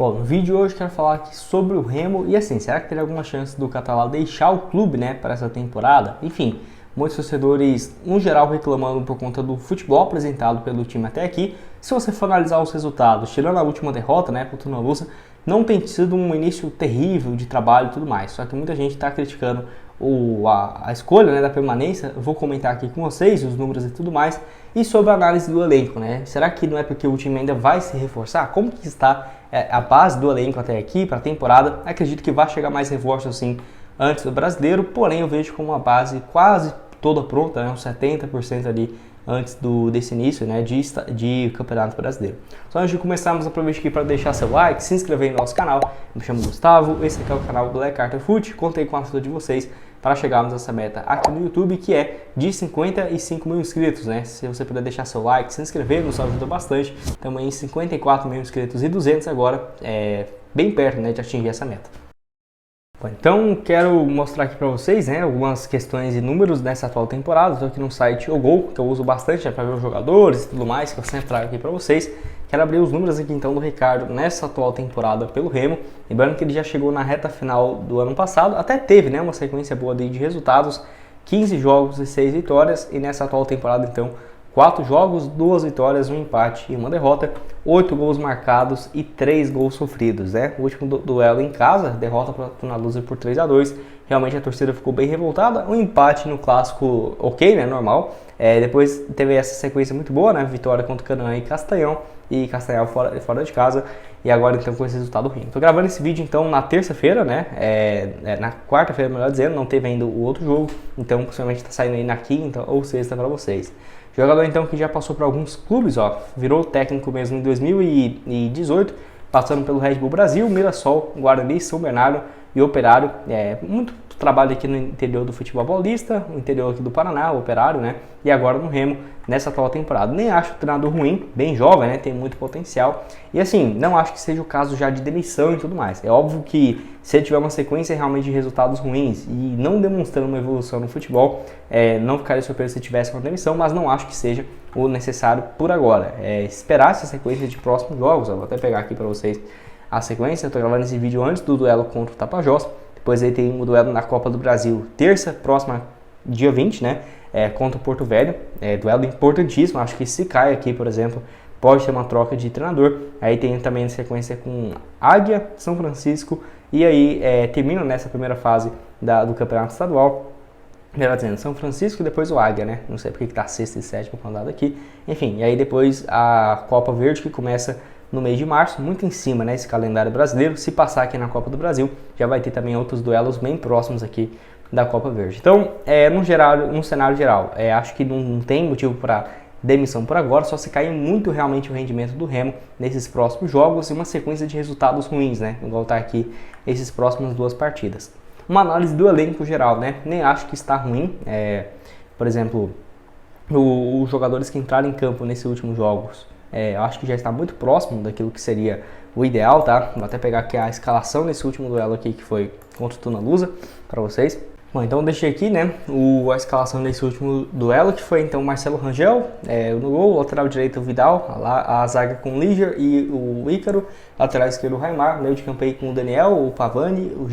Bom, no vídeo de hoje eu quero falar aqui sobre o Remo e assim, será que teria alguma chance do Catalá deixar o clube, né, para essa temporada? Enfim, muitos torcedores, no geral, reclamando por conta do futebol apresentado pelo time até aqui. Se você for analisar os resultados, tirando a última derrota, né, contra o Tuna, não tem sido um início terrível de trabalho e tudo mais. Só que muita gente está criticando a escolha, né, da permanência. Eu vou comentar aqui com vocês os números e tudo mais. E sobre a análise do elenco, né? Será que não é porque o time ainda vai se reforçar? Como que está a base do elenco até aqui para a temporada? Acredito que vai chegar mais reforços assim antes do brasileiro, porém eu vejo como uma base quase toda pronta, né? Uns 70% ali antes desse início, né, de Campeonato Brasileiro. Só antes de começarmos, aproveite aqui para deixar seu like, se inscrever no nosso canal. Eu me chamo Gustavo, esse aqui é o canal Black Carter Foot. Contei com a ajuda de vocês para chegarmos a essa meta aqui no YouTube, que é de 55 mil inscritos, né? Se você puder deixar seu like, se inscrever, nos ajuda bastante. Estamos em 54 mil inscritos e 200 agora, bem perto, né, de atingir essa meta. Bom, então quero mostrar aqui para vocês, né, algumas questões e números nessa atual temporada. Estou aqui no site OGOL, que eu uso bastante, para ver os jogadores e tudo mais, que eu sempre trago aqui para vocês. Quero abrir os números aqui então do Ricardo nessa atual temporada pelo Remo. Lembrando que ele já chegou na reta final do ano passado, até teve, né, uma sequência boa de resultados, 15 jogos e 6 vitórias, e nessa atual temporada então 4 jogos, 2 vitórias, 1 empate e 1 derrota, 8 gols marcados e 3 gols sofridos, né? O último duelo em casa, derrota para o Tuna por 3-2, realmente a torcida ficou bem revoltada. Um empate no clássico, ok, né? Normal. Depois teve essa sequência muito boa, né? Vitória contra o Canaã e Castanhal fora de casa. E agora então com esse resultado ruim. Tô gravando esse vídeo então na terça-feira, né? Na quarta-feira, melhor dizendo, não teve ainda o outro jogo. Então possivelmente tá saindo aí na quinta ou sexta para vocês. Jogador então que já passou por alguns clubes, ó, virou técnico mesmo em 2018, passando pelo Red Bull Brasil, Mirassol, Guarani, São Bernardo e Operário. Muito trabalho aqui no interior do futebol paulista, no interior aqui do Paraná, Operário, né? E agora no Remo, nessa atual temporada. Nem acho o treinador ruim, bem jovem, né? Tem muito potencial. E assim, não acho que seja o caso já de demissão e tudo mais. É óbvio que se ele tiver uma sequência realmente de resultados ruins e não demonstrando uma evolução no futebol, não ficaria surpreso se tivesse uma demissão, mas não acho que seja o necessário por agora. Esperar essa sequência de próximos jogos. Eu vou até pegar aqui para vocês a sequência. Eu tô gravando esse vídeo antes do duelo contra o Tapajós. Depois aí tem o duelo na Copa do Brasil, terça, próxima, dia 20, né? Contra o Porto Velho. Duelo importantíssimo. Acho que se cai aqui, por exemplo, pode ter uma troca de treinador. Aí tem também a sequência com Águia, São Francisco. E aí termina nessa primeira fase do Campeonato Estadual. Melhor dizendo, São Francisco e depois o Águia, né? Não sei porque que tá sexta e sétima mandado aqui. Enfim, e aí depois a Copa Verde, que começa no mês de março, muito em cima, né, esse calendário brasileiro. Se passar aqui na Copa do Brasil, já vai ter também outros duelos bem próximos aqui da Copa Verde. Então, no cenário geral, acho que não tem motivo para demissão por agora, só se cair muito realmente o rendimento do Remo nesses próximos jogos e uma sequência de resultados ruins, né, igual tá aqui esses próximos 2 partidas. Uma análise do elenco geral, né, nem acho que está ruim. Por exemplo, os jogadores que entraram em campo nesses últimos jogos, eu acho que já está muito próximo daquilo que seria o ideal, tá? Vou até pegar aqui a escalação nesse último duelo aqui, que foi contra o Tuna, para vocês. Bom, então eu deixei aqui, né, a escalação desse último duelo, que foi então Marcelo Rangel, no gol, lateral direito o Vidal, a zaga com o Liger e o Ícaro, lateral esquerdo o Raimar, meio de campo aí com o Daniel, o Pavani, o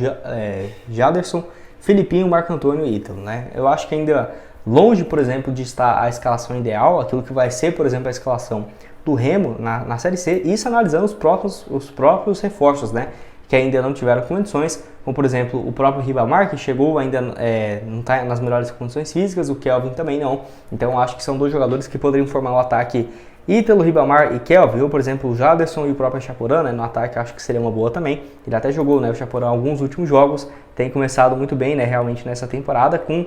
Jaderson, Filipinho, Marco Antônio e Ítalo, né? Eu acho que ainda longe, por exemplo, de estar a escalação ideal, aquilo que vai ser, por exemplo, a escalação do Remo na Série C, isso analisando os próprios reforços, né, que ainda não tiveram condições, como por exemplo o próprio Ribamar, que chegou ainda não está nas melhores condições físicas, o Kelvin também não. Então acho que são 2 jogadores que poderiam formar o ataque, Ítalo, Ribamar e Kelvin, ou por exemplo o Jaderson e o próprio Chaporã, né, no ataque acho que seria uma boa também. Ele até jogou, né, o Chaporã alguns últimos jogos, tem começado muito bem, né, realmente nessa temporada, com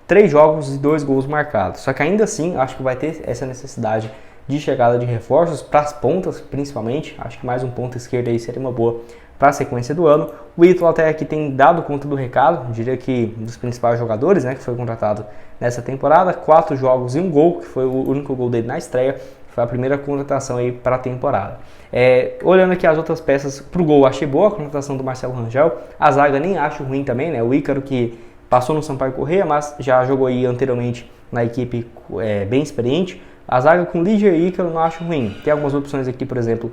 3 jogos e 2 gols marcados. Só que ainda assim acho que vai ter essa necessidade de chegada de reforços para as pontas, principalmente. Acho que mais um ponta esquerda aí seria uma boa para a sequência do ano. O Ítalo até aqui tem dado conta do recado, diria que dos principais jogadores, né, que foi contratado nessa temporada. 4 jogos e 1 gol, que foi o único gol dele na estreia. Foi a primeira contratação aí para a temporada. Olhando aqui as outras peças para o gol, achei boa a contratação do Marcelo Rangel. A zaga nem acho ruim também, né? O Ícaro, que passou no Sampaio Corrêa, mas já jogou aí anteriormente na equipe bem experiente. A zaga com Liger e Ícaro eu não acho ruim. Tem algumas opções aqui, por exemplo,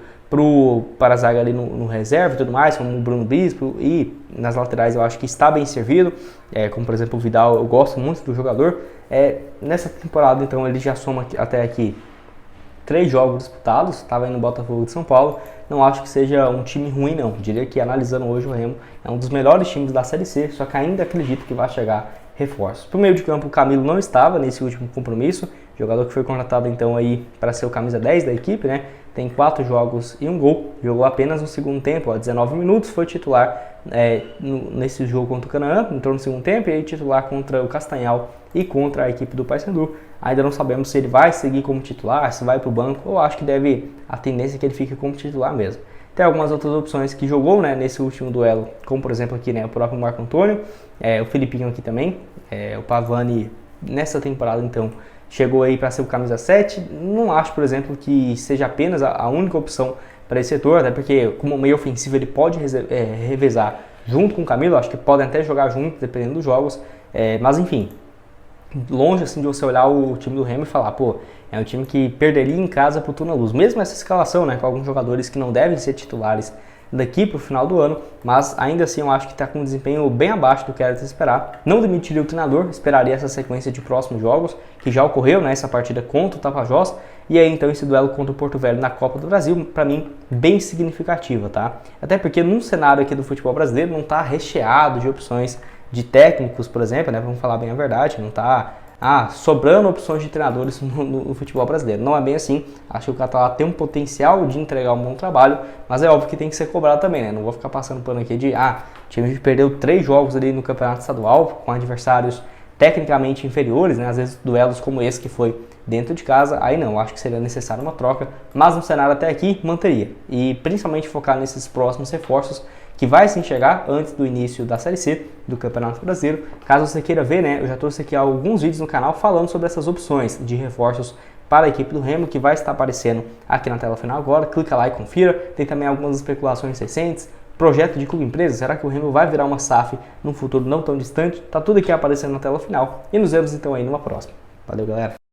para a zaga ali no reserva e tudo mais, como o Bruno Bispo, e nas laterais eu acho que está bem servido, como por exemplo o Vidal, eu gosto muito do jogador. Nessa temporada então ele já soma até aqui 3 jogos disputados, estava aí no Botafogo de São Paulo. Não acho que seja um time ruim não, diria que analisando hoje o Remo é um dos melhores times da Série C, só que ainda acredito que vai chegar reforços. Para o meio de campo o Camilo não estava nesse último compromisso, jogador que foi contratado então aí para ser o camisa 10 da equipe, né? Tem 4 jogos e 1 gol, jogou apenas no segundo tempo, 19 minutos, foi titular nesse jogo contra o Canaã, entrou no segundo tempo, e aí titular contra o Castanhal e contra a equipe do Paysandu. Ainda não sabemos se ele vai seguir como titular, se vai para o banco, ou acho que a tendência é que ele fique como titular mesmo. Tem algumas outras opções que jogou, né, nesse último duelo, como por exemplo aqui, né, o próprio Marco Antônio, o Filipinho aqui também, o Pavani nessa temporada então chegou aí para ser o camisa 7. Não acho, por exemplo, que seja apenas a única opção para esse setor, até porque como meio ofensivo ele pode revezar junto com o Camilo, acho que podem até jogar junto, dependendo dos jogos, mas enfim, longe assim de você olhar o time do Remo e falar, pô, é um time que perderia em casa pro Tuna Luz, mesmo essa escalação, né, com alguns jogadores que não devem ser titulares daqui para o final do ano, mas ainda assim eu acho que está com um desempenho bem abaixo do que era de se esperar. Não demitiria o treinador, esperaria essa sequência de próximos jogos, que já ocorreu, né, essa partida contra o Tapajós, e aí então esse duelo contra o Porto Velho na Copa do Brasil, para mim, bem significativa, tá? Até porque num cenário aqui do futebol brasileiro não está recheado de opções de técnicos, por exemplo, né, vamos falar bem a verdade, não está sobrando opções de treinadores no futebol brasileiro. Não é bem assim. Acho que o Catalá tem um potencial de entregar um bom trabalho, mas é óbvio que tem que ser cobrado também, né? Não vou ficar passando pano aqui de o time perdeu 3 jogos ali no Campeonato Estadual com adversários tecnicamente inferiores, né? Às vezes duelos como esse que foi dentro de casa, aí não, acho que seria necessário uma troca, mas no cenário até aqui manteria. E principalmente focar nesses próximos reforços que vai sim chegar antes do início da Série C do Campeonato Brasileiro. Caso você queira ver, né, eu já trouxe aqui alguns vídeos no canal falando sobre essas opções de reforços para a equipe do Remo, que vai estar aparecendo aqui na tela final agora. Clica lá e confira. Tem também algumas especulações recentes. Projeto de clube empresa, será que o Remo vai virar uma SAF num futuro não tão distante? Tá tudo aqui aparecendo na tela final. E nos vemos então aí numa próxima. Valeu, galera!